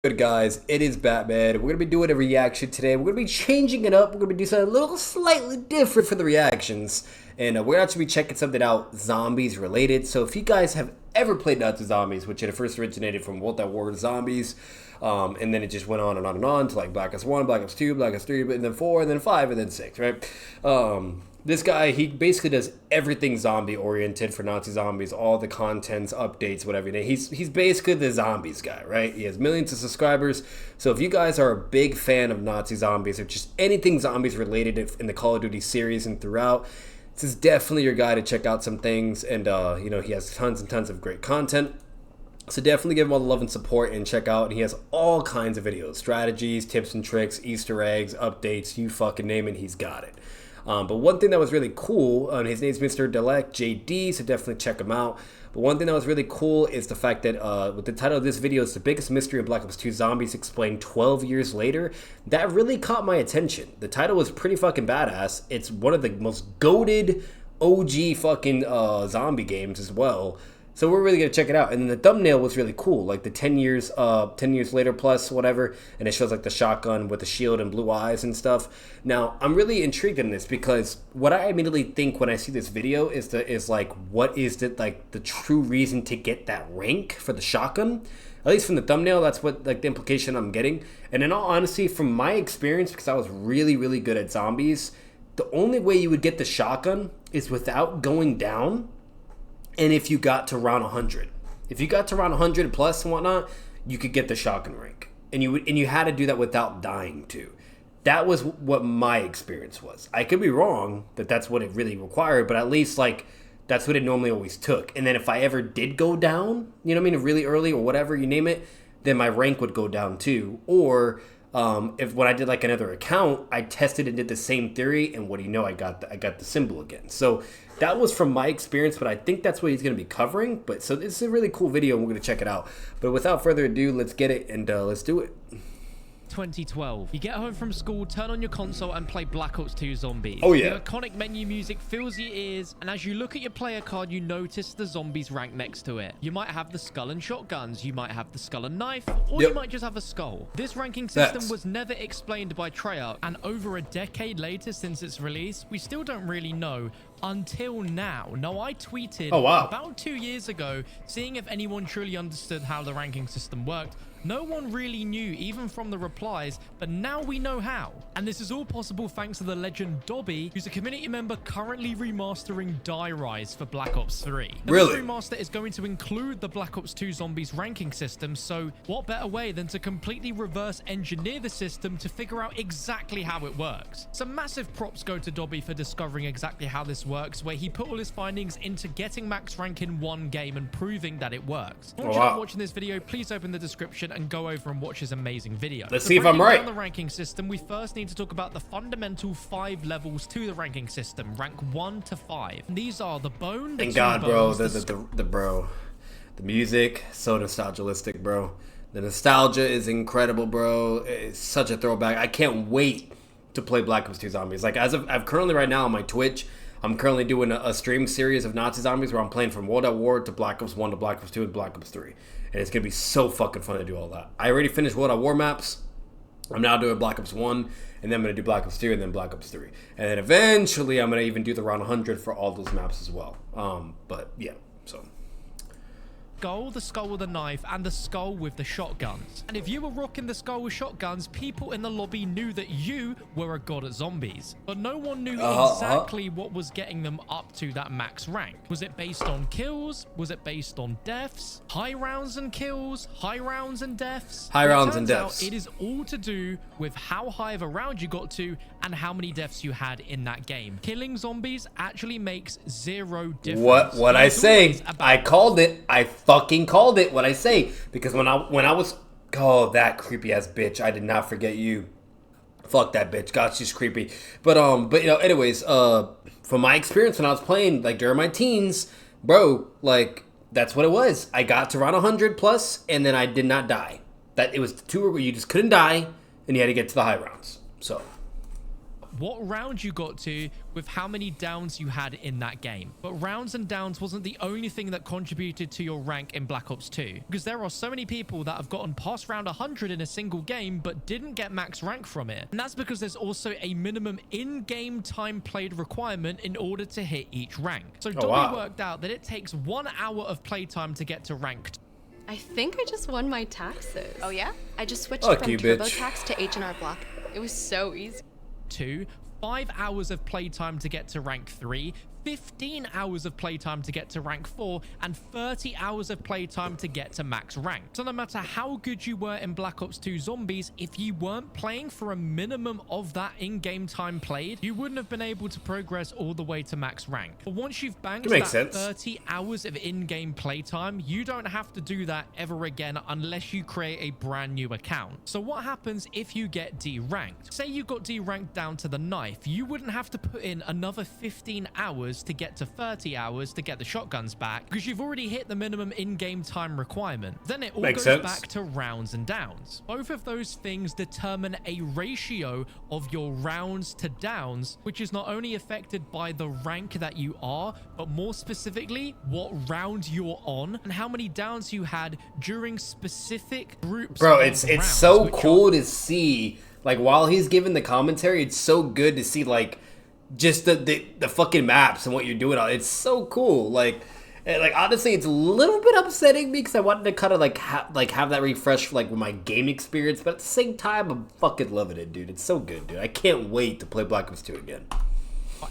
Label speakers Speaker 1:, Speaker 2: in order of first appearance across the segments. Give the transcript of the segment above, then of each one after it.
Speaker 1: Good guys, it is Batman. We're gonna be doing a reaction today. We're gonna be changing it up. We're gonna be doing something a little slightly different for the reactions, and we're actually checking something out zombies related. So if you guys have ever played Nazi Zombies, which it first originated from World War Zombies, and then it just went on and on and on to like Black Ops 1, Black Ops 2, Black Ops 3, and then 4, and then 5, and then 6, right? This guy, he basically does everything zombie oriented for Nazi Zombies, all the contents, updates, whatever. He's basically the zombies guy, right? He has millions of subscribers. So if you guys are a big fan of Nazi Zombies or just anything zombies related in the Call of Duty series and throughout, this is definitely your guy to check out some things. And, you know, he has tons and tons of great content. So definitely give him all the love and support and check out. And he has all kinds of videos, strategies, tips and tricks, Easter eggs, updates, you fucking name it, he's got it. But one thing that was really cool, his name's Mr. Delec JD, so definitely check him out. But one thing that was really cool is the fact that with the title of this video is The Biggest Mystery in Black Ops 2 Zombies Explained 12 Years Later, that really caught my attention. The title was pretty fucking badass. It's one of the most goated OG fucking zombie games as well. So we're really gonna check it out. And then the thumbnail was really cool, like the 10 years later plus whatever, and it shows like the shotgun with the shield and blue eyes and stuff. Now I'm really intrigued in this because what I immediately think when I see this video is like, what is the true reason to get that rank for the shotgun? At least from the thumbnail, that's what like the implication I'm getting. And in all honesty, from my experience, because I was really good at zombies, the only way you would get the shotgun is without going down. And if you got to round 100, if you got to round 100 plus and whatnot, you could get the shotgun rank, and you had to do that without dying too. That was what my experience was. I could be wrong that that's what it really required, but at least like that's what it normally always took. And then if I ever did go down, you know what I mean, really early or whatever you name it, then my rank would go down too. Or if when I did like another account, I tested and did the same theory, and what do you know, I got the symbol again. So that was from my experience, but I think that's what he's going to be covering. But so this is a really cool video, and we're going to check it out. But without further ado, let's get it, and let's do it.
Speaker 2: 2012. You get home from school, turn on your console and play Black Ops 2 Zombies.
Speaker 1: Oh yeah.
Speaker 2: The iconic menu music fills your ears, and as you look at your player card, you notice the zombies rank next to it. You might have the skull and shotguns, you might have the skull and knife, or you might just have a skull. This ranking system was never explained by Treyarch, and over a decade later since its release, we still don't really know until now. Now, I tweeted about 2 years ago, seeing if anyone truly understood how the ranking system worked. No one really knew, even from the replies, but now we know how. And this is all possible thanks to the legend Dobby, who's a community member currently remastering Die Rise for Black Ops 3. Now, this remaster is going to include the Black Ops 2 Zombies ranking system, so what better way than to completely reverse engineer the system to figure out exactly how it works. Some massive props go to Dobby for discovering exactly how this works, where he put all his findings into getting max rank in one game and proving that it works. Once you're done watching this video, please open the description and go over and watch his amazing video.
Speaker 1: Let's see if I'm right.
Speaker 2: On the ranking system, we first need to talk about the fundamental 5 levels to the ranking system, rank 1 to 5. And these are the bone, the
Speaker 1: Thank God, bro.
Speaker 2: Bones,
Speaker 1: The music, so nostalgialistic, bro. The nostalgia is incredible, bro. It's such a throwback. I can't wait to play Black Ops 2 Zombies. Like, I've currently right now on my Twitch, I'm currently doing a stream series of Nazi Zombies where I'm playing from World War to Black Ops 1 to Black Ops 2 and Black Ops 3. And it's going to be so fucking fun to do all that. I already finished World War maps. I'm now doing Black Ops 1, and then I'm going to do Black Ops 2 and then Black Ops 3. And then eventually I'm going to even do the round 100 for all those maps as well. But yeah, so...
Speaker 2: the skull with the knife, and the skull with the shotguns. And if you were rocking the skull with shotguns, people in the lobby knew that you were a god at zombies. But no one knew exactly what was getting them up to that max rank. Was it based on kills? Was it based on deaths? High rounds and kills? High rounds and deaths?
Speaker 1: High rounds and deaths.
Speaker 2: It is all to do with how high of a round you got to and how many deaths you had in that game. Killing zombies actually makes zero difference.
Speaker 1: What I say, I called it. I fucking called it. What I say, because when I was, that creepy ass bitch, I did not forget you. Fuck that bitch. God, she's creepy. But you know, anyways, from my experience when I was playing, like during my teens, bro, like that's what it was. I got to around 100 plus, and then I did not die. That it was the two where you just couldn't die, and you had to get to the high rounds. So
Speaker 2: up what round you got to with how many downs you had in that game. But rounds and downs wasn't the only thing that contributed to your rank in Black Ops 2, because there are so many people that have gotten past round 100 in a single game but didn't get max rank from it. And that's because there's also a minimum in-game time played requirement in order to hit each rank. So Dobby worked out that it takes 1 hour of playtime to get to rank 2.
Speaker 3: I think I just won my taxes.
Speaker 4: Oh yeah? I just switched
Speaker 1: Fuck
Speaker 4: from
Speaker 1: you,
Speaker 4: TurboTax to H&R Block. It was so easy.
Speaker 2: 2, 5 hours of playtime to get to rank 3, 15 hours of playtime to get to rank 4, and 30 hours of playtime to get to max rank. So no matter how good you were in Black Ops 2 Zombies, if you weren't playing for a minimum of that in-game time played, you wouldn't have been able to progress all the way to max rank. But once you've banked that 30 hours of in-game playtime, you don't have to do that ever again unless you create a brand new account. So what happens if you get D-ranked? Say you got D-ranked down to the knife, you wouldn't have to put in another 15 hours to get to 30 hours to get the shotguns back, because you've already hit the minimum in-game time requirement. Then it all goes back to rounds and downs. Both of those things determine a ratio of your rounds to downs, which is not only affected by the rank that you are, but more specifically what round you're on and how many downs you had during specific groups.
Speaker 1: Bro, it's so cool to see, like, while he's giving the commentary, it's so good to see, like, just the fucking maps and what you're doing. It's so cool. Like honestly, it's a little bit upsetting because I wanted to kind of have that refresh like with my game experience, but at the same time, I'm fucking loving it, dude. It's so good, dude. I can't wait to play Black Ops 2 again.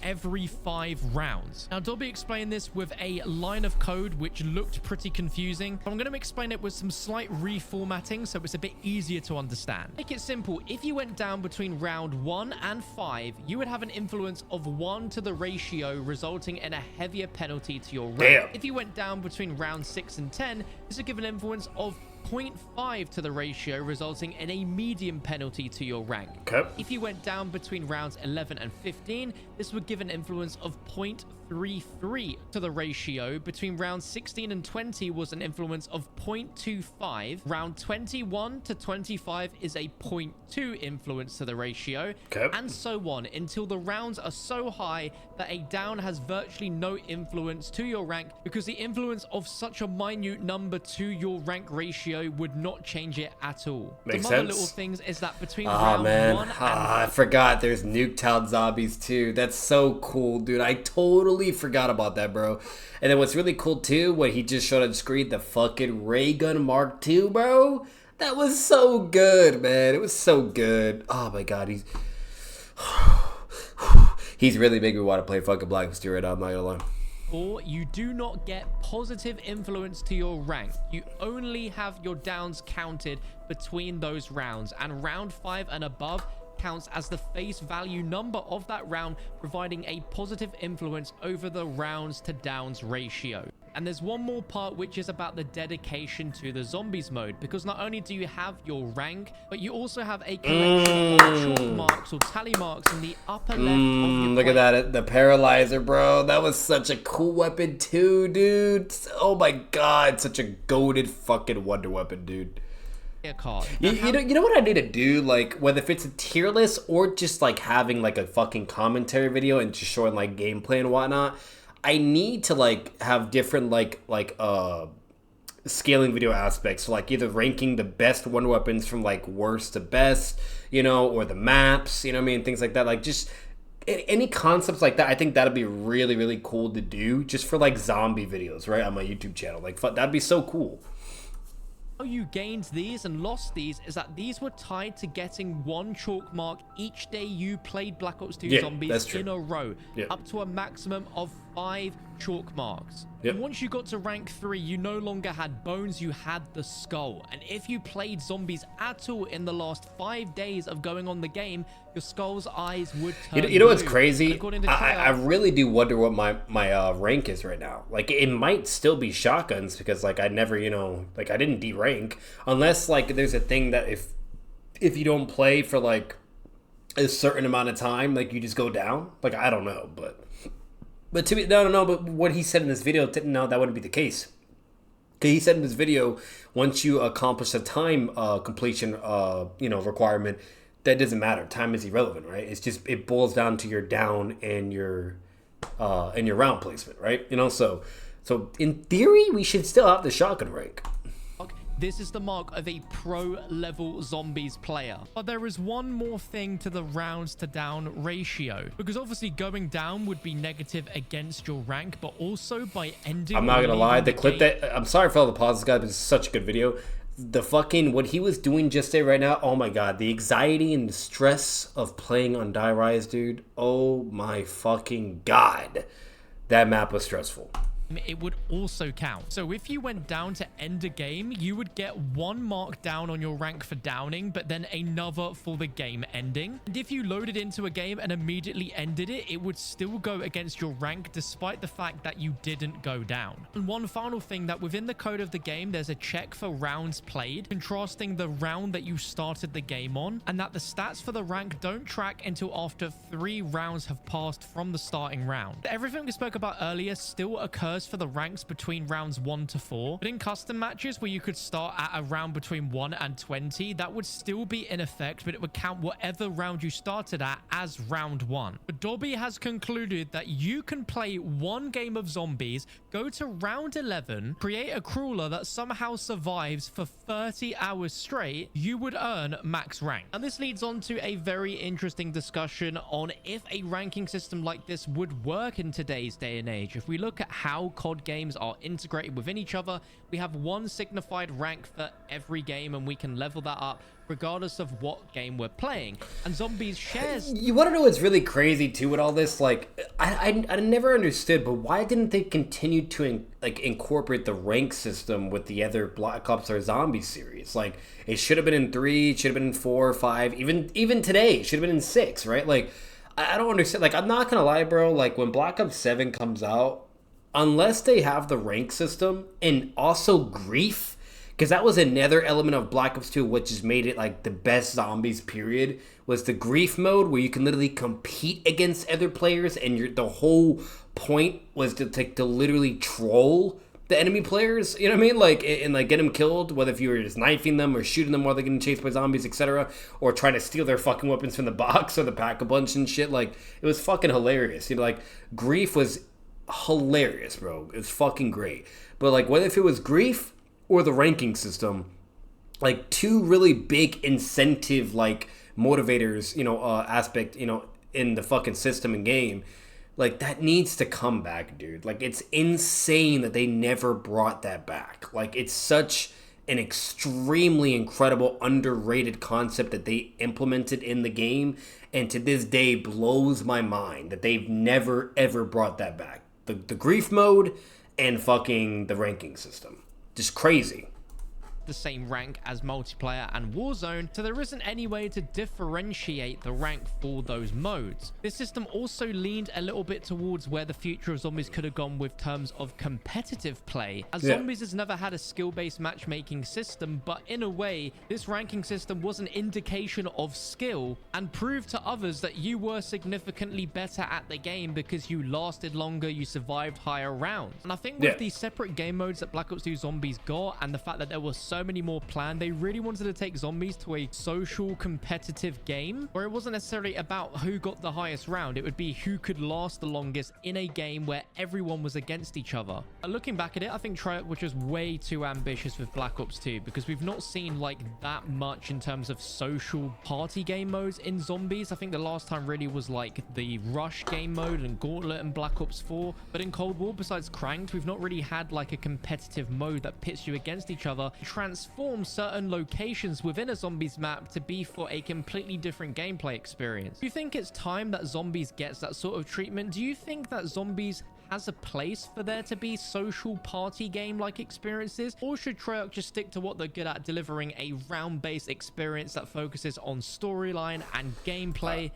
Speaker 2: Every 5 rounds. Now, Dobby explained this with a line of code which looked pretty confusing. I'm going to explain it with some slight reformatting so it's a bit easier to understand. Make it simple. If you went down between round 1 and 5, you would have an influence of 1 to the ratio, resulting in a heavier penalty to your rank.
Speaker 1: Damn.
Speaker 2: If you went down between round 6 and 10, this would give an influence of 0.5 to the ratio, resulting in a medium penalty to your rank.
Speaker 1: Okay.
Speaker 2: If you went down between rounds 11 and 15, this would give an influence of 0.33 to the ratio. Between rounds 16 and 20 was an influence of 0.25. Round 21 to 25 is a 0.2 influence to the ratio, and so on until the rounds are so high that a down has virtually no influence to your rank, because the influence of such a minute number to your rank ratio would not change it at all.
Speaker 1: Makes
Speaker 2: Some other
Speaker 1: sense.
Speaker 2: little things is that between round 1 and
Speaker 1: I forgot there's Nuketown Zombies too. That's so cool, dude. I totally forgot about that, bro. And then what's really cool too, when he just showed on the screen the fucking ray gun Mark II, bro. That was so good, man. It was so good. Oh my god, he's really making me want to play fucking Black Ops 2 right now, I'm not gonna lie.
Speaker 2: Or you do not get positive influence to your rank. You only have your downs counted between those rounds, and round 5 and above counts as the face value number of that round, providing a positive influence over the rounds to downs ratio. And there's one more part, which is about the dedication to the zombies mode, because not only do you have your rank, but you also have a collection of chalk marks or tally marks in the upper left of your
Speaker 1: look at that, the paralyzer, bro. That was such a cool weapon too, dude. Oh my god, such a goated fucking wonder weapon, dude.
Speaker 2: Card.
Speaker 1: You know what I need to do, like, whether if it's a tier list or just like having like a fucking commentary video and just showing like gameplay and whatnot, I need to like have different scaling video aspects, so like either ranking the best wonder weapons from like worst to best, you know, or the maps, you know what I mean, things like that. Like just any concepts like that. I think that'd be really, really cool to do just for like zombie videos, right, on my YouTube channel. Like that'd be so cool.
Speaker 2: How you gained these and lost these is that these were tied to getting 1 chalk mark each day you played Black Ops 2 Zombies in a row, up to a maximum of 5 chalk marks. And once you got to rank 3, you no longer had bones, you had the skull. And if you played zombies at all in the last 5 days of going on the game, your skull's eyes would turn
Speaker 1: You know what's
Speaker 2: blue.
Speaker 1: crazy? I really do wonder what my rank is right now. Like, it might still be shotguns, because like I never, you know, like I didn't D-rank, unless like there's a thing that if you don't play for like a certain amount of time, like you just go down. Like, I don't know, but to me, no. But what he said in this video, no, that wouldn't be the case. Because he said in this video, once you accomplish a time completion, requirement, that doesn't matter. Time is irrelevant, right? It's just, it boils down to your down and your round placement, right? You know, so in theory, we should still have the shotgun rank.
Speaker 2: This is the mark of a pro-level zombies player. But there is one more thing to the rounds to down ratio. Because obviously going down would be negative against your rank, but also by ending...
Speaker 1: I'm not gonna lie, the clip that... I'm sorry for all the pauses, guys, but it's such a good video. The fucking... What he was doing just there right now, oh my god. The anxiety and the stress of playing on Die Rise, dude. Oh my fucking god. That map was stressful.
Speaker 2: It would also count. So if you went down to end a game, you would get 1 mark down on your rank for downing, but then another for the game ending. And if you loaded into a game and immediately ended it, it would still go against your rank despite the fact that you didn't go down. And one final thing, that within the code of the game, there's a check for rounds played, contrasting the round that you started the game on, and that the stats for the rank don't track until after 3 rounds have passed from the starting round. Everything we spoke about earlier still occurs for the ranks between rounds 1 to 4, but in custom matches where you could start at a round between 1 and 20, that would still be in effect, but it would count whatever round you started at as round 1. But Dobby has concluded that you can play 1 game of zombies, go to round 11, create a crawler that somehow survives for 30 hours straight, you would earn max rank. And this leads on to a very interesting discussion on if a ranking system like this would work in today's day and age. If we look at how COD games are integrated within each other, we have 1 signified rank for every game, and we can level that up regardless of what game we're playing. And zombies shares...
Speaker 1: You want to know what's really crazy too with all this? Like, I never understood, but why didn't they continue to incorporate the rank system with the other Black Ops or Zombies series? Like, it should have been in 3, it should have been in 4 or 5, even today, it should have been in 6, right? Like, I don't understand. Like, I'm not gonna lie, bro, like, when Black Ops 7 comes out, unless they have the rank system and also grief, because that was another element of Black Ops 2, which just made it like the best zombies period, was the grief mode where you can literally compete against other players, and the whole point was to literally troll the enemy players, you know what I mean? Like, and like get them killed, whether if you were just knifing them or shooting them while they're getting chased by zombies, etc., or trying to steal their fucking weapons from the box or the pack-a-punch and shit. Like, it was fucking hilarious. You know, like, grief was hilarious, bro. It's fucking great. But like, whether if it was grief or the ranking system, like 2 really big incentive like motivators, you know, aspect, you know, in the fucking system and game, like that needs to come back, dude. Like, it's insane that they never brought that back. Like, it's such an extremely incredible underrated concept that they implemented in the game, and to this day blows my mind that they've never ever brought that back. The grief mode and fucking the ranking system. Just crazy.
Speaker 2: The same rank as multiplayer and Warzone, so there isn't any way to differentiate the rank for those modes. This system also leaned a little bit towards where the future of zombies could have gone with terms of competitive play, as zombies has never had a skill-based matchmaking system, but in a way this ranking system was an indication of skill and proved to others that you were significantly better at the game because you lasted longer, you survived higher rounds. And I think with these separate game modes that Black Ops 2 Zombies got, and the fact that there was so many more planned, they really wanted to take zombies to a social competitive game where it wasn't necessarily about who got the highest round. It would be who could last the longest in a game where everyone was against each other. Looking back at it, I think Treyarch was just way too ambitious with Black Ops 2, because we've not seen like that much in terms of social party game modes in zombies. I think the last time really was like the Rush game mode and Gauntlet and Black Ops 4, but in Cold War, besides Cranked, we've not really had like a competitive mode that pits you against each other, transform certain locations within a zombies map to be for a completely different gameplay experience. Do you think it's time that zombies gets that sort of treatment? Do you think that zombies has a place for there to be social party game like experiences, or should Treyarch just stick to what they're good at, delivering a round-based experience that focuses on storyline and gameplay,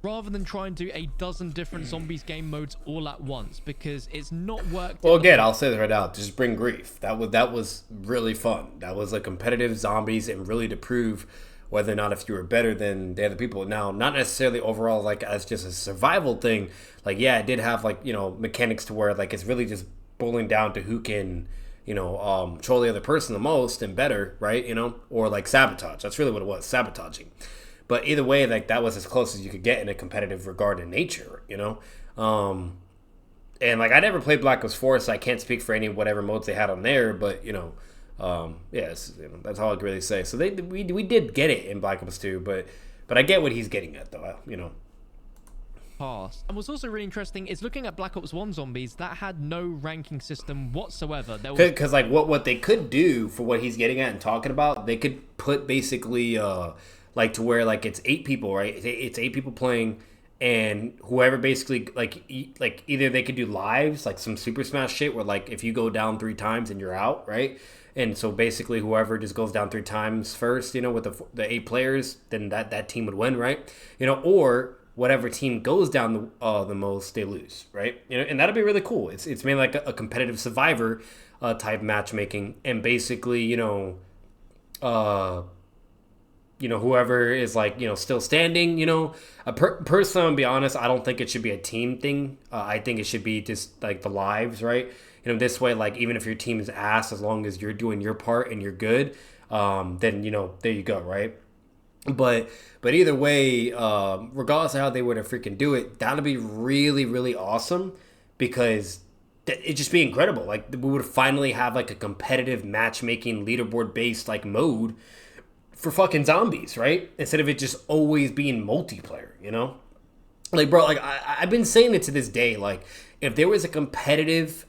Speaker 2: rather than try and do a dozen different zombies game modes all at once, because it's not worked.
Speaker 1: Well, again, I'll say this right now, just bring grief. That was really fun. That was like competitive zombies, and really to prove whether or not if you were better than the other people. Now, not necessarily overall like as just a survival thing. Like, yeah, it did have like, you know, mechanics to where like it's really just boiling down to who can, you know, troll the other person the most and better, right? You know, or like sabotage. That's really what it was, sabotaging. But either way, like that was as close as you could get in a competitive regard in nature, you know. And like I never played Black Ops 4, so I can't speak for any whatever modes they had on there. But you know, that's all I can really say. So we did get it in Black Ops 2, but I get what he's getting at though, you know.
Speaker 2: Past. And what's also really interesting is looking at Black Ops 1 Zombies that had no ranking system whatsoever.
Speaker 1: Because like what they could do for what he's getting at and talking about, they could put basically like to where like it's 8 people, right? It's 8 people playing, and whoever basically like either they could do lives, like some Super Smash shit where like if you go down 3 times and you're out, right? And so basically whoever just goes down 3 times first, you know, with the 8 players, then that team would win, right? You know, or whatever team goes down the most, they lose, right? You know, and that'd be really cool. It's mainly like a competitive survivor type matchmaking, and basically, you know, whoever is like, you know, still standing, you know. Personally, I'm gonna be honest, I don't think it should be a team thing. I think it should be just like the lives, right? You know, this way, like even if your team is ass, as long as you're doing your part and you're good, then you know, there you go, right? But either way, regardless of how they were to freaking do it, that'd be really, really awesome, because it'd just be incredible. Like we would finally have like a competitive matchmaking leaderboard based like mode for fucking zombies, right? Instead of it just always being multiplayer, you know? Like, bro, like I've been saying it to this day, like if there was a competitive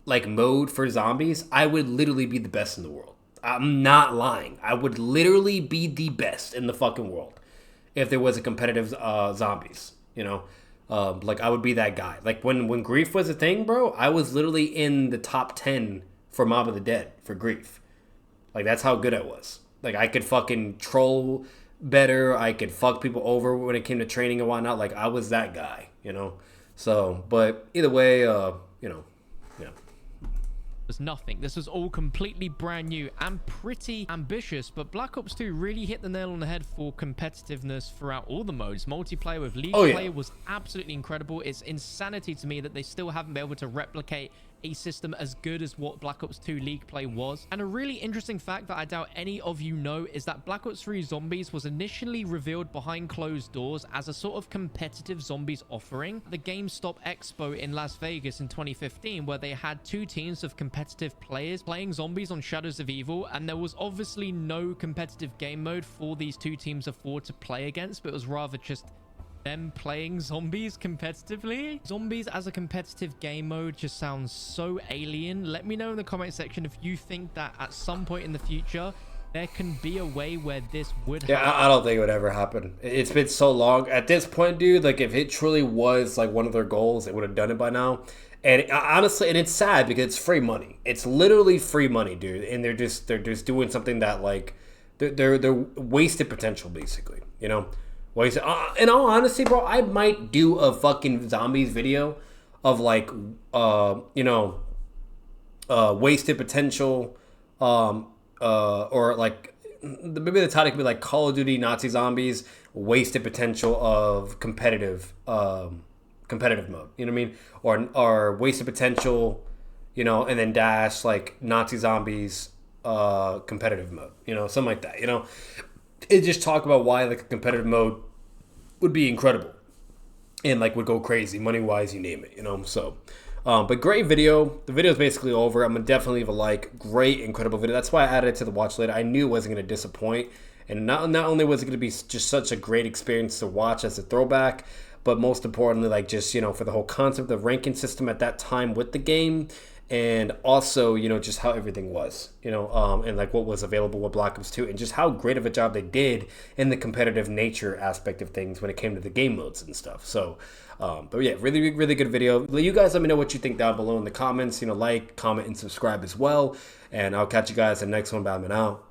Speaker 1: like mode for zombies, I would literally be the best in the world. I'm not lying. I would literally be the best in the fucking world if there was a competitive zombies, you know? Like, I would be that guy. Like, when Grief was a thing, bro, I was literally in the top 10 for Mob of the Dead for Grief. Like, that's how good I was. Like, I could fucking troll better. I could fuck people over when it came to training and whatnot. Like, I was that guy, you know? So, but either way, you know, yeah.
Speaker 2: Was nothing. This was all completely brand new and pretty ambitious, but Black Ops 2 really hit the nail on the head for competitiveness throughout all the modes. Multiplayer with League play was absolutely incredible. It's insanity to me that they still haven't been able to replicate a system as good as what Black Ops 2 League play was. And a really interesting fact that I doubt any of you know is that Black Ops 3 Zombies was initially revealed behind closed doors as a sort of competitive zombies offering. The GameStop Expo in Las Vegas in 2015, where they had 2 teams of competitive players playing zombies on Shadows of Evil, and there was obviously no competitive game mode for these 2 teams of 4 to play against, but it was rather just them playing zombies competitively. Zombies as a competitive game mode just sounds so alien. Let me know in the comment section if you think that at some point in the future there can be a way where this would happen.
Speaker 1: Yeah, I don't think it would ever happen. It's been so long. At this point, dude, like if it truly was like one of their goals, they would have done it by now. And honestly, and it's sad because it's free money. It's literally free money, dude. And they're just doing something that like they're wasted potential, basically, you know. Well, in all honesty, bro, I might do a fucking zombies video of like, wasted potential, or like maybe the title could be like Call of Duty Nazi Zombies, wasted potential of competitive mode. You know what I mean? Or wasted potential, you know, and then dash like Nazi Zombies, competitive mode. You know, something like that. You know. It just talk about why like a competitive mode would be incredible and like would go crazy money wise, you name it, you know. So but great video. The video is basically over. I'm gonna definitely leave a like. Great, incredible video. That's why I added it to the watch later. I knew it wasn't gonna disappoint, and not only was it gonna be just such a great experience to watch as a throwback, but most importantly, like just, you know, for the whole concept of the ranking system at that time with the game. And also, you know, just how everything was, you know, and like what was available with Black Ops 2, and just how great of a job they did in the competitive nature aspect of things when it came to the game modes and stuff. So, but yeah, really, really good video. You guys let me know what you think down below in the comments. You know, like, comment, and subscribe as well. And I'll catch you guys in the next one. Batman out.